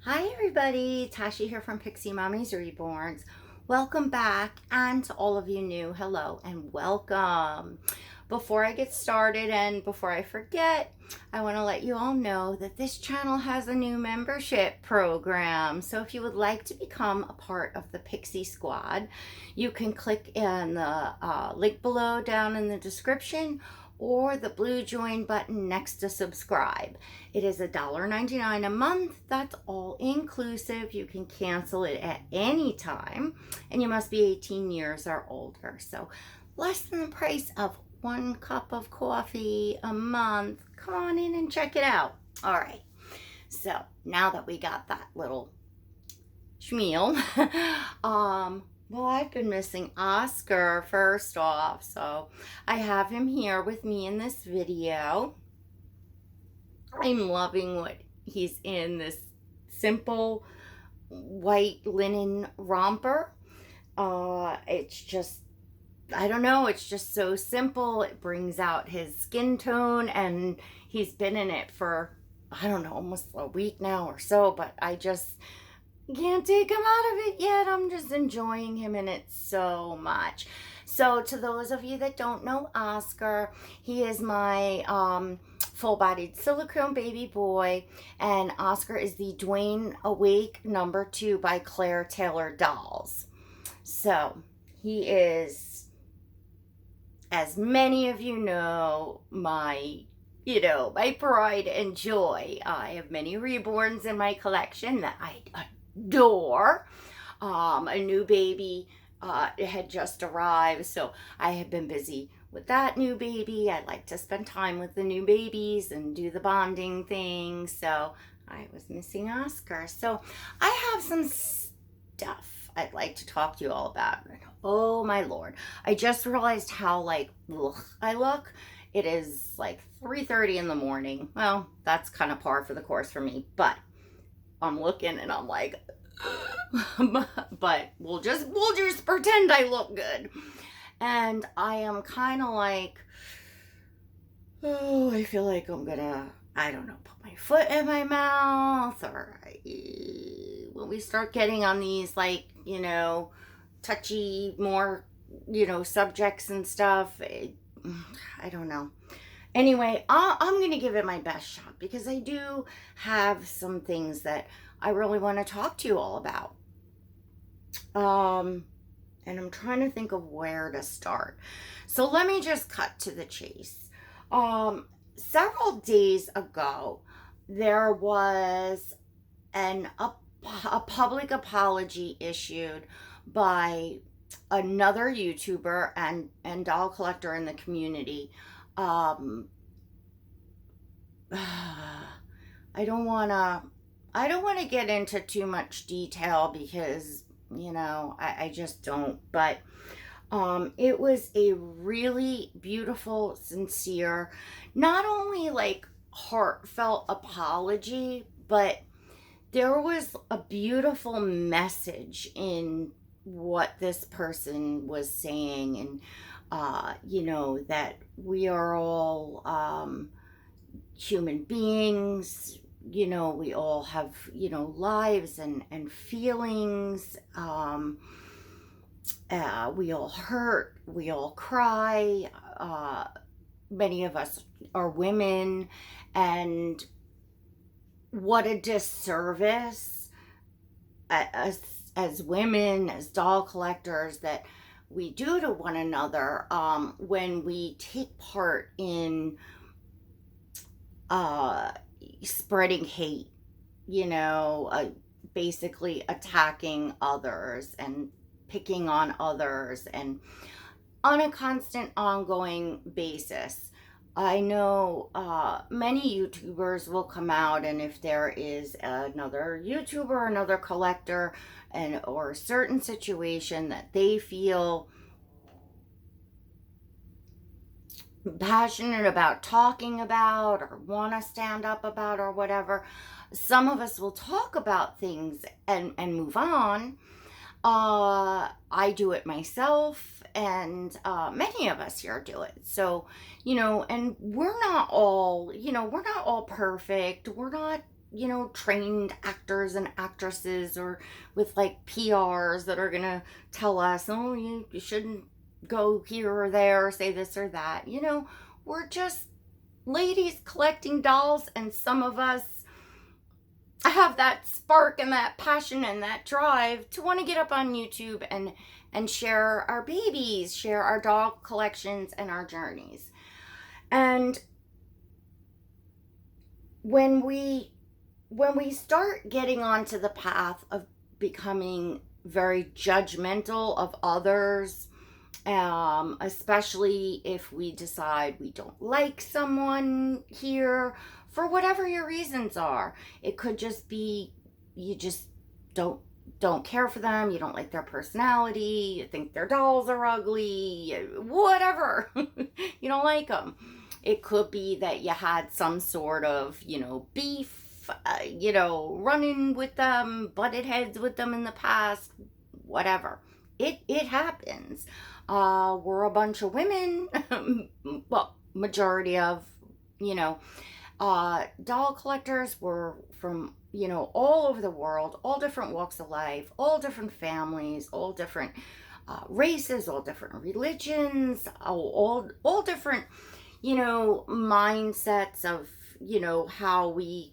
Hi everybody, Tashi here from Pixie Mommy's Reborns. Welcome back, and to all of you new, hello and welcome. Before I get started and before I forget, I want to let you all know that this channel has a new membership program. So if you would like to become a part of the Pixie Squad, you can click in the link below down in the description or the blue join button next to subscribe. It is $1.99 a month. That's all inclusive. You can cancel it at any time, and you must be 18 years or older. So less than the price of one cup of coffee a month. Come on in and check it out. All right. So now that we got that little schmeal, well, I've been missing Oscar first off, so I have him here with me in this video. I'm loving what he's in, this simple white linen romper. It's just, I don't know, it's just so simple. It brings out his skin tone, and he's been in it for, I don't know, almost a week now or so, but I just can't take him out of it yet. I'm just enjoying him in it so much. So to those of you that don't know Oscar, he is my full-bodied silicone baby boy, and Oscar is the Dwayne Awake #2 by Claire Taylor Dolls. So he is, as many of you know, my pride and joy. I have many Reborns in my collection that I adore. A new baby had just arrived, so I have been busy with that new baby. I like to spend time with the new babies and do the bonding thing, so I was missing Oscar. So I have some stuff I'd like to talk to you all about. Oh my Lord, I just realized how I look. It is like 3:30 in the morning. Well, that's kind of par for the course for me, but I'm looking and I'm like, but we'll just pretend I look good. And I am kind of like, oh, I feel like I'm gonna, I don't know, put my foot in my mouth, or when we start getting on these touchy, more, subjects and stuff, I don't know. Anyway, I'm going to give it my best shot, because I do have some things that I really want to talk to you all about. And I'm trying to think of where to start. So let me just cut to the chase. Several days ago, there was a public apology issued by another YouTuber and doll collector in the community. I don't want to get into too much detail, because I just don't, but it was a really beautiful, sincere, not only heartfelt apology, but there was a beautiful message in what this person was saying, and that we are all human beings. We all have lives and feelings. We all hurt, we all cry. Many of us are women, and what a disservice as women, as doll collectors, that we do to one another when we take part in spreading hate, basically attacking others and picking on others, and on a constant, ongoing basis. I know many YouTubers will come out, and if there is another YouTuber, another collector, or a certain situation that they feel passionate about talking about, or want to stand up about, or whatever, some of us will talk about things and move on. I do it myself, and many of us here do it. So, and we're not all perfect. We're not trained actors and actresses, or with like PRs that are gonna tell us, oh, you shouldn't go here or there or say this or that. We're just ladies collecting dolls, and some of us have that spark and that passion and that drive to want to get up on YouTube and share our babies, share our doll collections and our journeys. And when we start getting onto the path of becoming very judgmental of others, especially if we decide we don't like someone here, for whatever your reasons are. It could just be you just don't care for them, you don't like their personality, you think their dolls are ugly, whatever. You don't like them. It could be that you had some sort of, beef, running with them, butted heads with them in the past, whatever. It happens. We're a bunch of women, well, majority of, doll collectors were from, all over the world, all different walks of life, all different families, all different races, all different religions, all different, mindsets of, how we,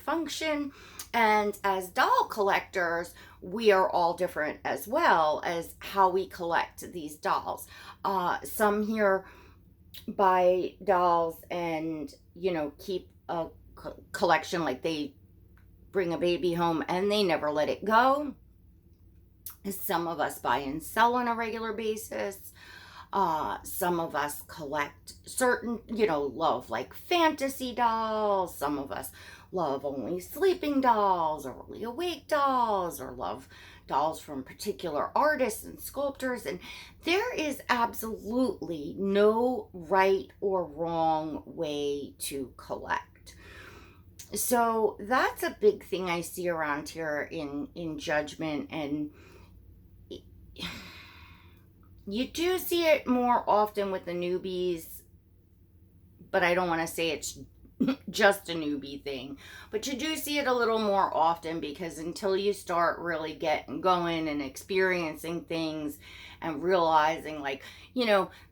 function. And as doll collectors, we are all different as well as how we collect these dolls. Some here buy dolls and, keep a collection, like they bring a baby home and they never let it go. Some of us buy and sell on a regular basis. Some of us collect certain, love like fantasy dolls. Some of us love only sleeping dolls or only awake dolls, or love dolls from particular artists and sculptors. And there is absolutely no right or wrong way to collect. So that's a big thing I see around here in judgment. And you do see it more often with the newbies, but I don't want to say it's just a newbie thing. But you do see it a little more often, because until you start really getting going and experiencing things and realizing, like,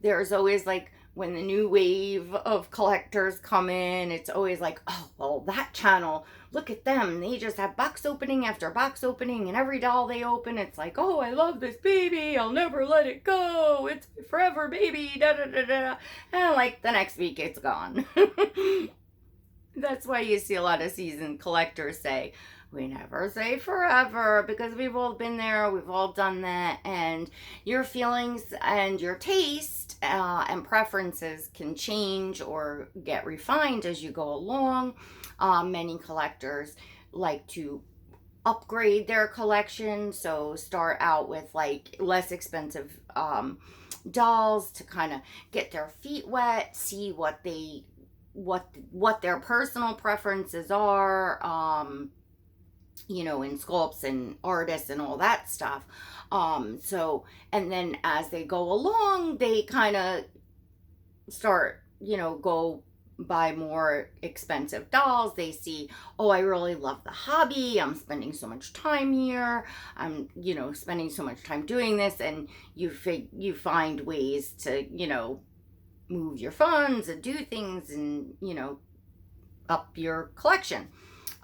there's always, like, when the new wave of collectors come in, it's always like, oh, well, that channel, look at them. They just have box opening after box opening, and every doll they open, it's like, oh, I love this baby. I'll never let it go. It's my forever baby. Da da da da. And like the next week, it's gone. That's why you see a lot of seasoned collectors say, we never say forever, because we've all been there, we've all done that, and your feelings and your taste and preferences can change or get refined as you go along. Many collectors like to upgrade their collection, so start out with like less expensive dolls to kind of get their feet wet, see what their personal preferences are, in sculpts and artists and all that stuff. And then as they go along, they kind of start, go buy more expensive dolls. They see, oh, I really love the hobby. I'm spending so much time here. I'm, spending so much time doing this. And you find ways to, move your funds and do things and, up your collection.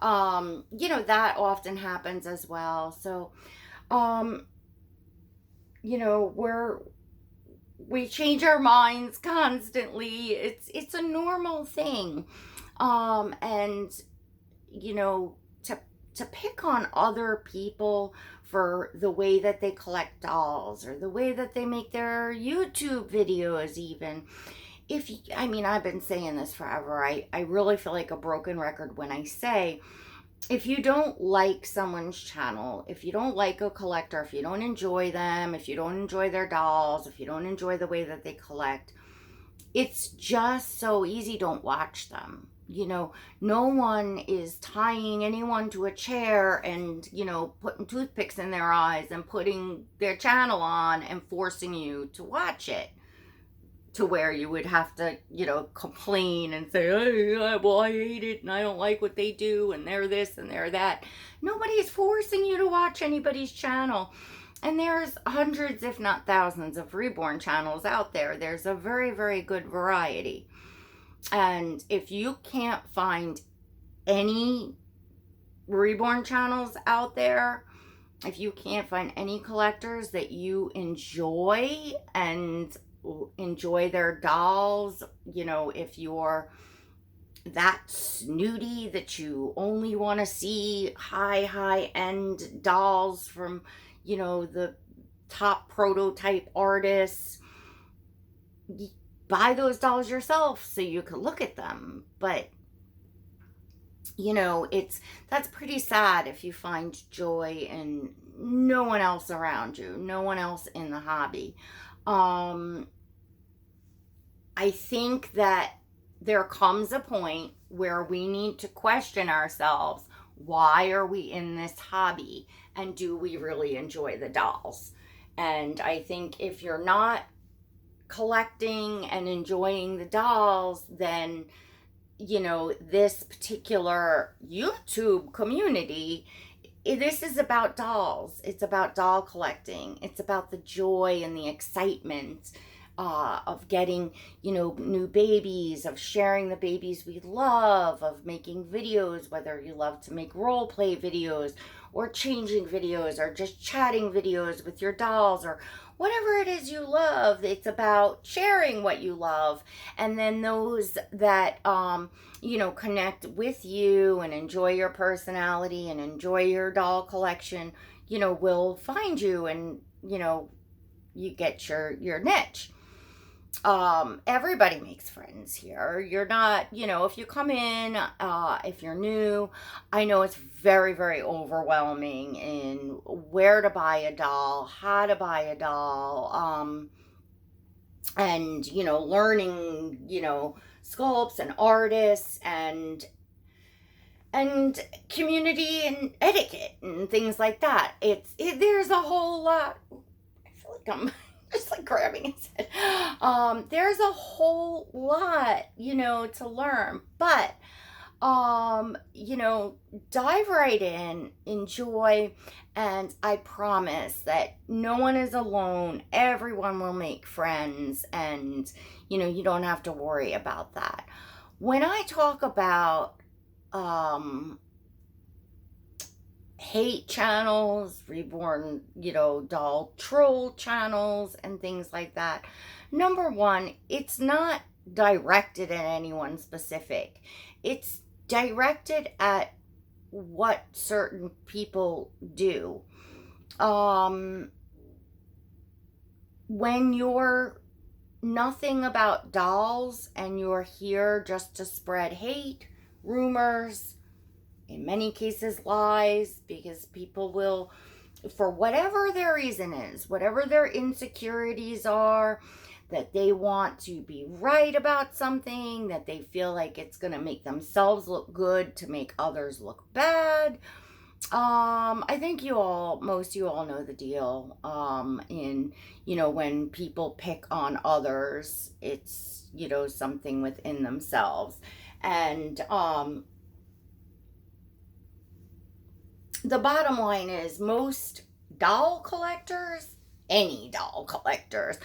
That often happens as well. So, we change our minds constantly. It's a normal thing. And, to pick on other people for the way that they collect dolls, or the way that they make their YouTube videos even. I've been saying this forever. I really feel like a broken record when I say, if you don't like someone's channel, if you don't like a collector, if you don't enjoy them, if you don't enjoy their dolls, if you don't enjoy the way that they collect, it's just so easy. Don't watch them. No one is tying anyone to a chair and, putting toothpicks in their eyes and putting their channel on and forcing you to watch it. to where you would have to, complain and say, hey, well, I hate it and I don't like what they do and they're this and they're that. Nobody's forcing you to watch anybody's channel. And there's hundreds, if not thousands, of Reborn channels out there. There's a very, very good variety. And if you can't find any Reborn channels out there, if you can't find any collectors that you enjoy and enjoy their dolls, if you're that snooty that you only want to see high end dolls from, the top prototype artists, buy those dolls yourself so you can look at them. But that's pretty sad if you find joy in no one else around you, no one else in the hobby. I think that there comes a point where we need to question ourselves. Why are we in this hobby? And do we really enjoy the dolls? And I think if you're not collecting and enjoying the dolls, then this particular YouTube community, this is about dolls. It's about doll collecting. It's about the joy and the excitement of getting, new babies, of sharing the babies we love, of making videos, whether you love to make role play videos or changing videos or just chatting videos with your dolls or whatever it is you love. It's about sharing what you love. And then those that, connect with you and enjoy your personality and enjoy your doll collection, will find you and, you get your niche. Everybody makes friends here. You're not, if you come in, if you're new, I know it's very, very overwhelming in where to buy a doll, how to buy a doll, and, learning, sculpts and artists and community and etiquette and things like that. There's a whole lot. I feel like I'm just like grabbing his head. There's a whole lot, to learn, but, dive right in, enjoy, and I promise that no one is alone. Everyone will make friends, and, you don't have to worry about that. When I talk about, hate channels, Reborn, doll troll channels and things like that. Number one, it's not directed at anyone specific. It's directed at what certain people do. When you're nothing about dolls and you're here just to spread hate, rumors, in many cases lies, because people will, for whatever their reason is, whatever their insecurities are, that they want to be right about something, that they feel like it's going to make themselves look good to make others look bad. I think most of you all know the deal. When people pick on others, it's, something within themselves. And, the bottom line is most doll collectors, any doll collectors,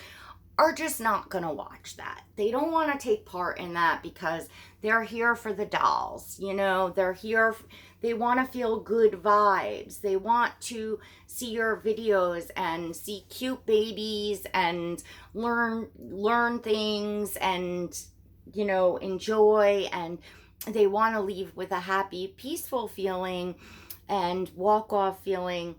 are just not going to watch that. They don't want to take part in that because they're here for the dolls. They're here, they want to feel good vibes. They want to see your videos and see cute babies and learn things and, enjoy, and they want to leave with a happy, peaceful feeling and walk off feeling,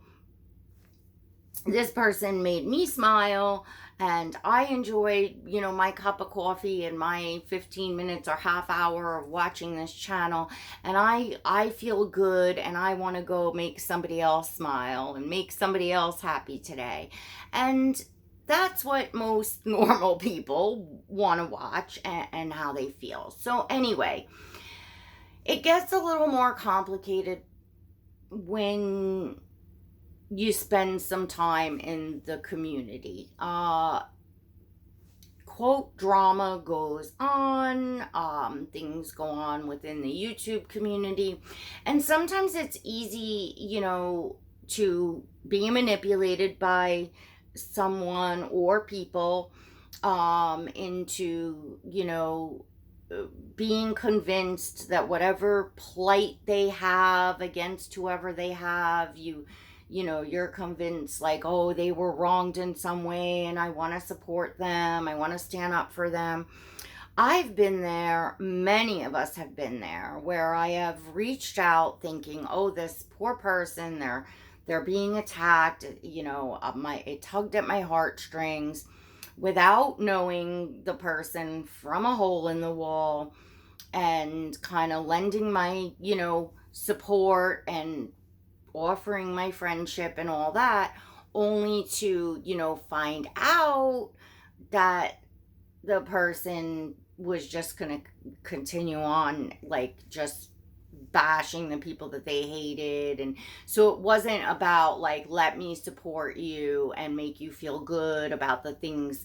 this person made me smile and I enjoyed, my cup of coffee and my 15 minutes or half hour of watching this channel, and I feel good and I want to go make somebody else smile and make somebody else happy today. And that's what most normal people want to watch and how they feel. So anyway, it gets a little more complicated when you spend some time in the community. quote, drama goes on, things go on within the YouTube community, and sometimes it's easy, to be manipulated by someone or people into, being convinced that whatever plight they have against whoever they have, you're convinced, like, oh, they were wronged in some way and I want to support them, I want to stand up for them. I've been there, many of us have been there, where I have reached out thinking, oh, this poor person, they're being attacked, it tugged at my heartstrings, without knowing the person from a hole in the wall, and kind of lending my, support and offering my friendship and all that, only to, find out that the person was just going to continue on, like, just bashing the people that they hated. And so it wasn't about, like, let me support you and make you feel good about the things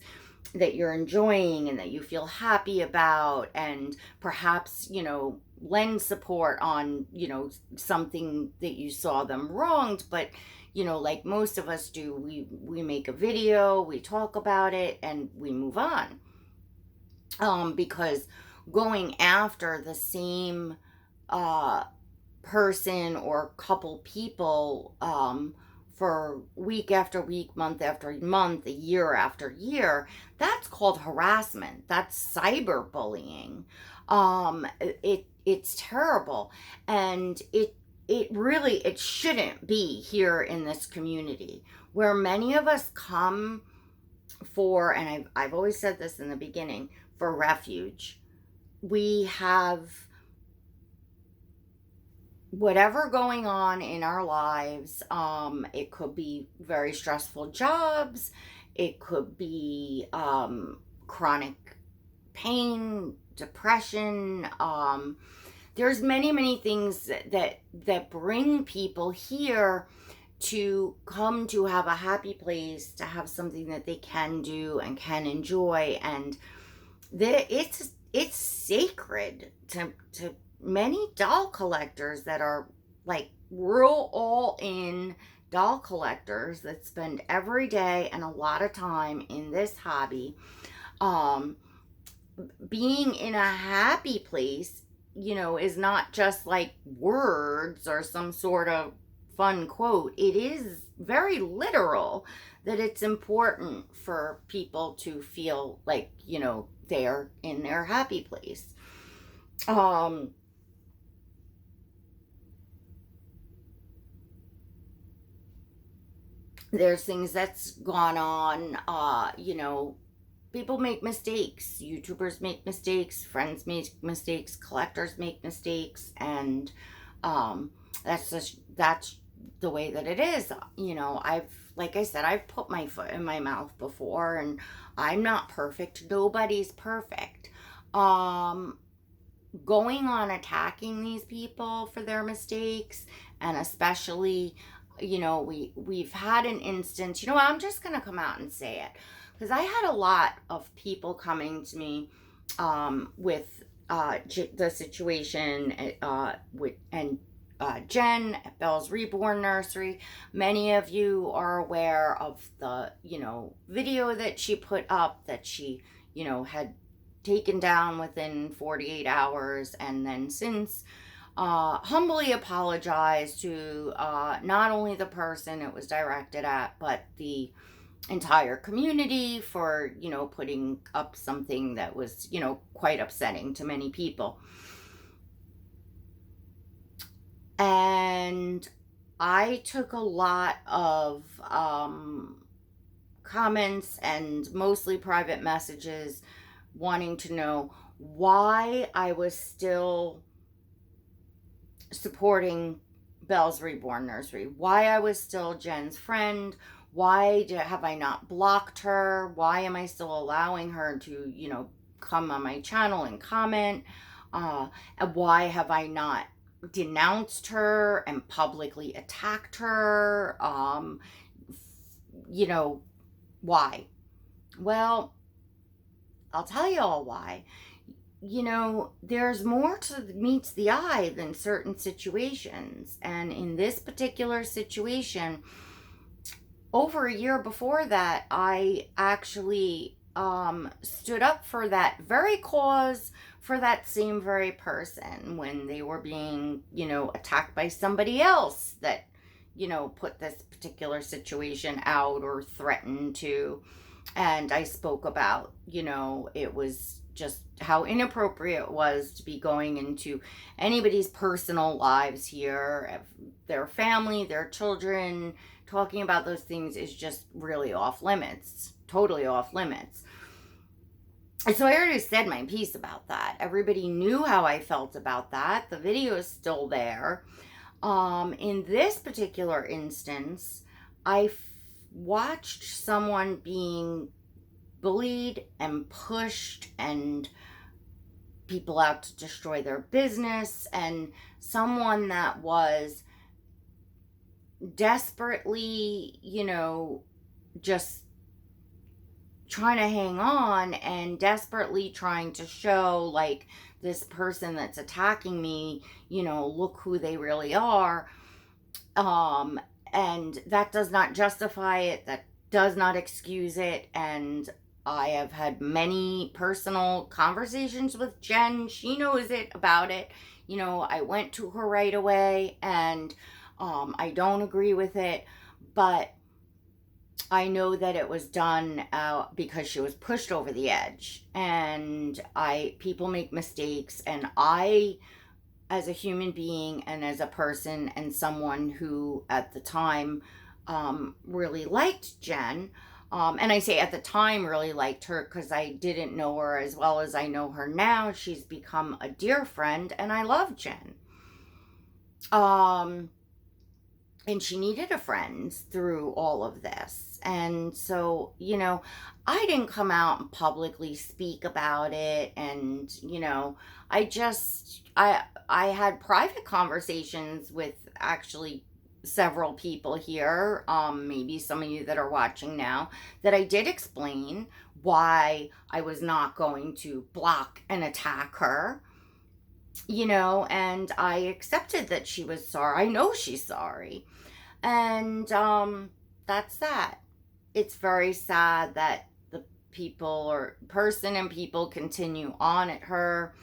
that you're enjoying and that you feel happy about, and perhaps, lend support on, something that you saw them wronged. But, like most of us do, we make a video, we talk about it, and we move on. Because going after the same person or couple people for week after week, month after month, year after year, that's called harassment. That's cyberbullying. It's terrible, and it shouldn't be here in this community, where many of us come for, and I've always said this in the beginning, for refuge. We have whatever going on in our lives. It could be very stressful jobs. It could be chronic pain, depression. There's many things that bring people here to come to have a happy place, to have something that they can do and can enjoy, and it's sacred to many doll collectors that are, like, real all-in doll collectors that spend every day and a lot of time in this hobby. Being in a happy place, is not just like words or some sort of fun quote. It is very literal that it's important for people to feel like, they're in their happy place. There's things that's gone on, people make mistakes, YouTubers make mistakes, friends make mistakes, collectors make mistakes, and that's the way that it is. Like I said, I've put my foot in my mouth before, and I'm not perfect. Nobody's perfect. Going on attacking these people for their mistakes, and especially, we've had an instance, I'm just going to come out and say it, because I had a lot of people coming to me with the situation with Jen at Belle's Reborn Nursery. Many of you are aware of the, video that she put up, that she, had taken down within 48 hours, and then since humbly apologized to not only the person it was directed at, but the entire community for, putting up something that was, quite upsetting to many people. And I took a lot of comments and mostly private messages wanting to know why I was still supporting Belle's Reborn Nursery, why I was still Jen's friend, why have I not blocked her, why am I still allowing her to, come on my channel and comment, and why have I not denounced her and publicly attacked her, why? Well, I'll tell you all why. There's more to meets the eye than certain situations. And in this particular situation, over a year before that, I actually stood up for that very cause for that same very person when they were being, attacked by somebody else that, put this particular situation out or threatened to. And I spoke about, it was just how inappropriate it was to be going into anybody's personal lives here, their family, their children. Talking about those things is just really off limits, totally off limits. And so I already said my piece about that. Everybody knew how I felt about that. The video is still there. In this particular instance, I watched someone being bullied and pushed and people out to destroy their business, and someone that was desperately, just trying to hang on and desperately trying to show, like, this person that's attacking me, look who they really are. And that does not justify it. That does not excuse it. And I have had many personal conversations with Jen. She knows about it. I went to her right away, and I don't agree with it, but I know that it was done because she was pushed over the edge. And people make mistakes, and I, as a human being and as a person and someone who at the time really liked Jen, and I say at the time really liked her because I didn't know her as well as I know her now. She's become a dear friend, and I love Jen. And she needed a friend through all of this. And so, I didn't come out and publicly speak about it. And, I had private conversations with actually several people here, maybe some of you that are watching now, that I did explain why I was not going to block and attack her. And I accepted that she was sorry. I know she's sorry. And that's that. It's very sad that the person and people continue on at her.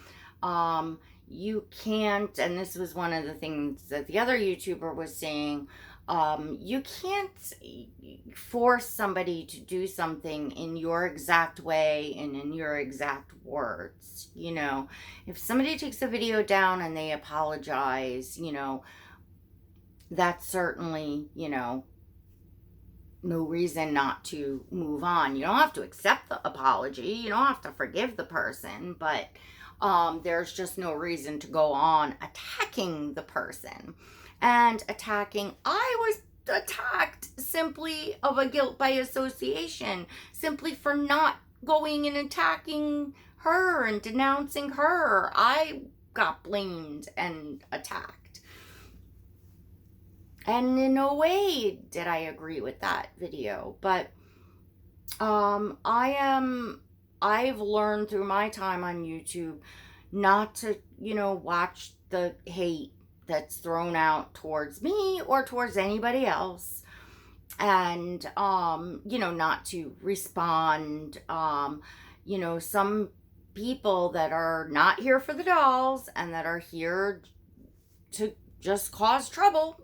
You can't, and this was one of the things that the other YouTuber was saying, you can't force somebody to do something in your exact way and in your exact words. If somebody takes a video down and they apologize, that's certainly, no reason not to move on. You don't have to accept the apology. You don't have to forgive the person, but there's just no reason to go on attacking the person. And I was attacked simply of a guilt by association, simply for not going and attacking her and denouncing her. I got blamed and attacked. And in no way did I agree with that video. But I've learned through my time on YouTube not to, watch the hate that's thrown out towards me or towards anybody else. And, not to respond. Some people that are not here for the dolls and that are here to just cause trouble,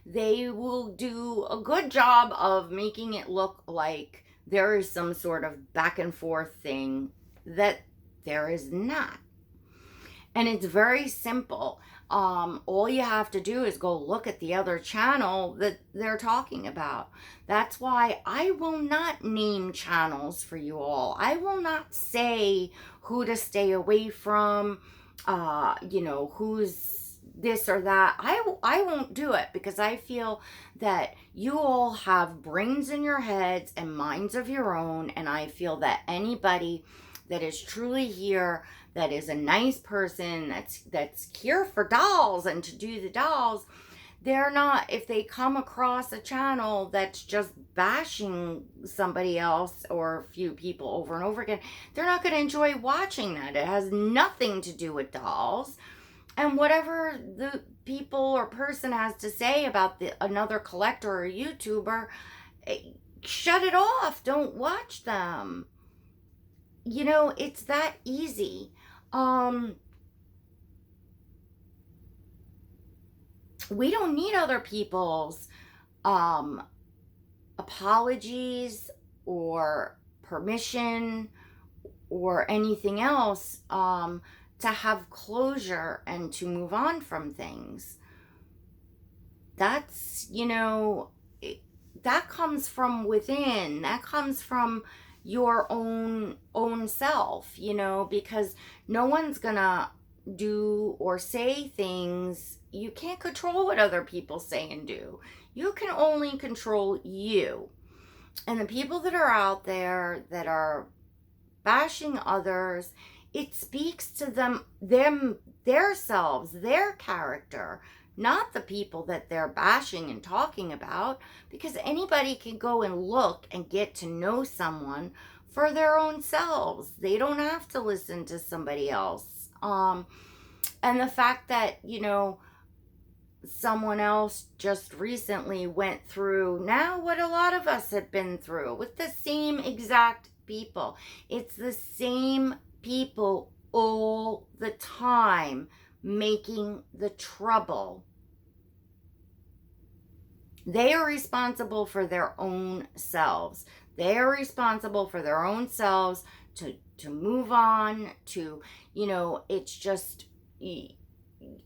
they will do a good job of making it look like there is some sort of back and forth thing that there is not. And it's very simple. All you have to do is go look at the other channel that they're talking about. That's why I will not name channels for you all. I will not say who to stay away from, who's this or that. I won't do it because I feel that you all have brains in your heads and minds of your own, and I feel that anybody that is truly here, that is a nice person, that's here for dolls and to do the dolls, they're not, if they come across a channel that's just bashing somebody else or a few people over and over again, they're not going to enjoy watching that. It has nothing to do with dolls. And whatever the people or person has to say about another collector or YouTuber, shut it off. Don't watch them. You know, it's that easy. We don't need other people's apologies or permission or anything else to have closure and to move on from things. That's, you know, that comes from within. That comes from your own self, you know, because no one's gonna do or say things. You can't control what other people say and do. You can only control you. And the people that are out there that are bashing others, it speaks to them, their selves, their character, not the people that they're bashing and talking about, because anybody can go and look and get to know someone for their own selves. They don't have to listen to somebody else. And the fact that, you know, someone else just recently went through now what a lot of us have been through with the same exact people. It's the same people all the time making the trouble. They are responsible for their own selves. They are responsible for their own selves to move on, to, you know, it's just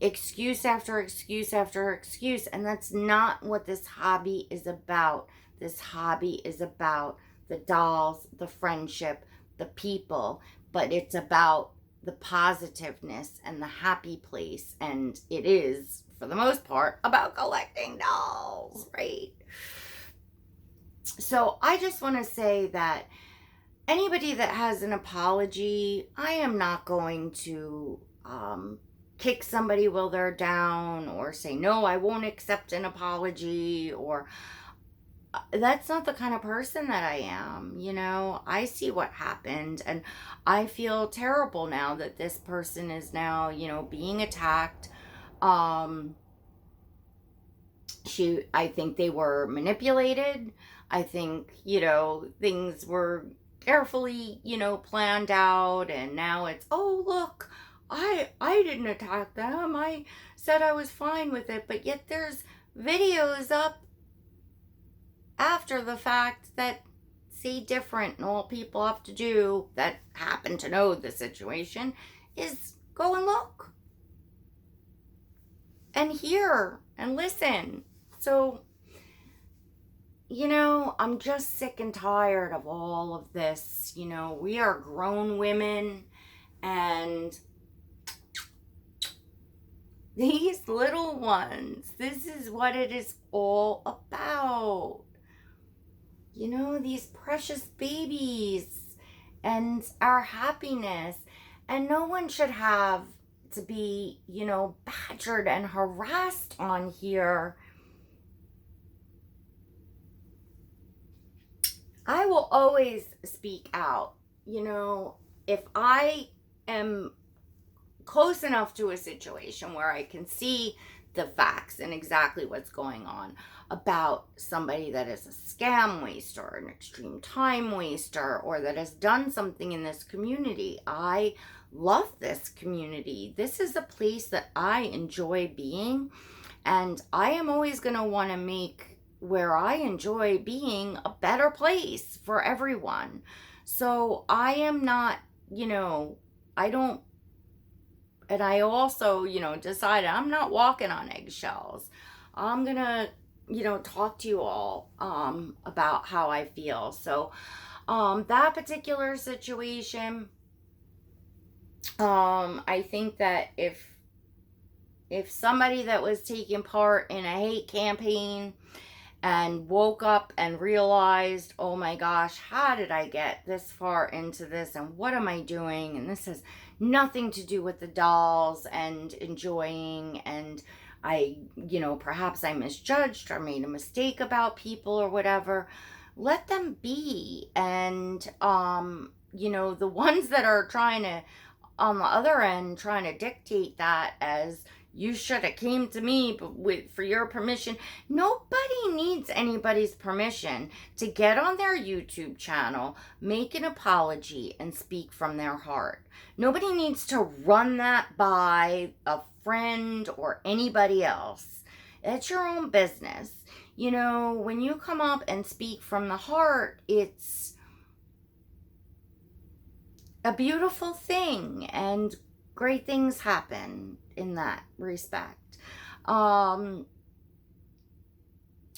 excuse after excuse after excuse. And that's not what this hobby is about. This hobby is about the dolls, the friendship, the people, but it's about the positiveness and the happy place. And it is, for the most part, about collecting dolls, right? So I just want to say that anybody that has an apology, I am not going to kick somebody while they're down or say, no, I won't accept an apology, or that's not the kind of person that I am. You know, I see what happened and I feel terrible now that this person is now, you know, being attacked. I think they were manipulated. I think, you know, things were carefully, you know, planned out, and now it's, oh, look, I didn't attack them. I said I was fine with it, but yet there's videos up after the fact that say different, and all people have to do that happen to know the situation is go and look and hear and listen. So, you know, I'm just sick and tired of all of this. You know, we are grown women, and these little ones, this is what it is all about. You know, these precious babies and our happiness. And no one should have to be, you know, badgered and harassed on here. I will always speak out. You know, if I am close enough to a situation where I can see the facts and exactly what's going on about somebody that is a scam waster, an extreme time waster, or that has done something in this community. I love this community. This is a place that I enjoy being, and I am always going to want to make where I enjoy being a better place for everyone. So I am not, you know, I don't, and I also, you know, decided I'm not walking on eggshells. I'm going to, you know, talk to you all about how I feel. So that particular situation, I think that if somebody that was taking part in a hate campaign and woke up and realized, oh my gosh, how did I get this far into this, and what am I doing, and this has nothing to do with the dolls and enjoying and perhaps I misjudged or made a mistake about people or whatever. Let them be. And, the ones that are trying to, on the other end, trying to dictate that as you should have came to me for your permission. Nobody needs anybody's permission to get on their YouTube channel, make an apology, and speak from their heart. Nobody needs to run that by a friend or anybody else. It's your own business. When you come up and speak from the heart, it's a beautiful thing, and great things happen in that respect.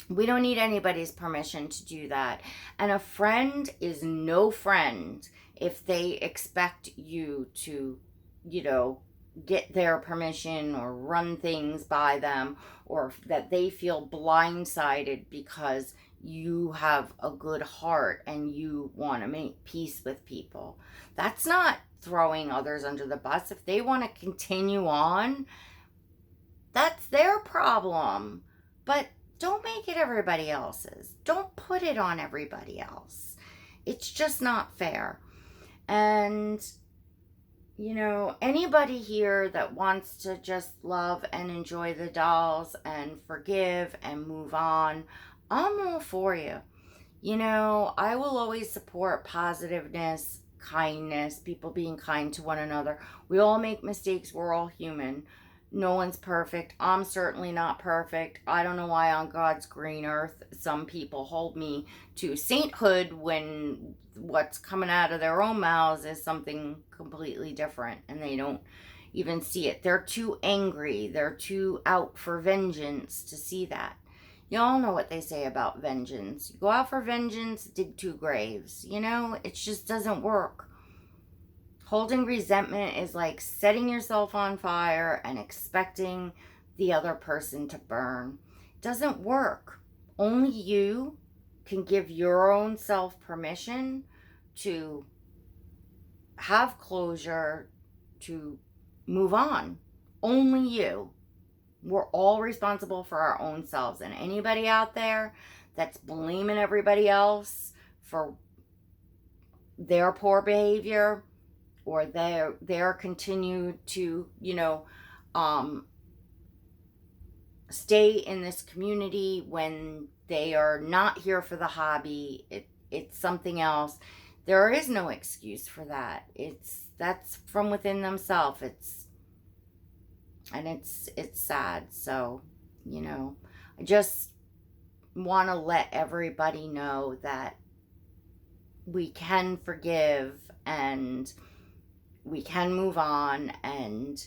We don't need anybody's permission to do that. And a friend is no friend if they expect you to, get their permission or run things by them, or that they feel blindsided because you have a good heart and you want to make peace with people. That's not throwing others under the bus. If they want to continue on, that's their problem. But don't make it everybody else's. Don't put it on everybody else. It's just not fair. And, anybody here that wants to just love and enjoy the dolls and forgive and move on, I'm all for you. I will always support positiveness, kindness, people being kind to one another. We all make mistakes. We're all human. No one's perfect. I'm certainly not perfect. I don't know why on God's green earth some people hold me to sainthood when what's coming out of their own mouths is something completely different, and they don't even see it. They're too angry. They're too out for vengeance to see that. Y'all know what they say about vengeance. You go out for vengeance, dig two graves. It just doesn't work. Holding resentment is like setting yourself on fire and expecting the other person to burn. It doesn't work. Only you can give your own self permission to have closure, to move on. Only you. We're all responsible for our own selves. And anybody out there that's blaming everybody else for their poor behavior, or their continue to, stay in this community when they are not here for the hobby, it's something else. There is no excuse for that. That's from within themselves. It's sad. So, I just want to let everybody know that we can forgive and we can move on, and,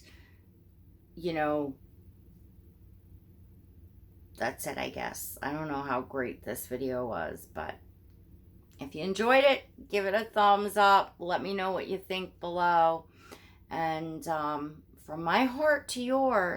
that's it, I guess. I don't know how great this video was, but if you enjoyed it, give it a thumbs up. Let me know what you think below. And from my heart to yours,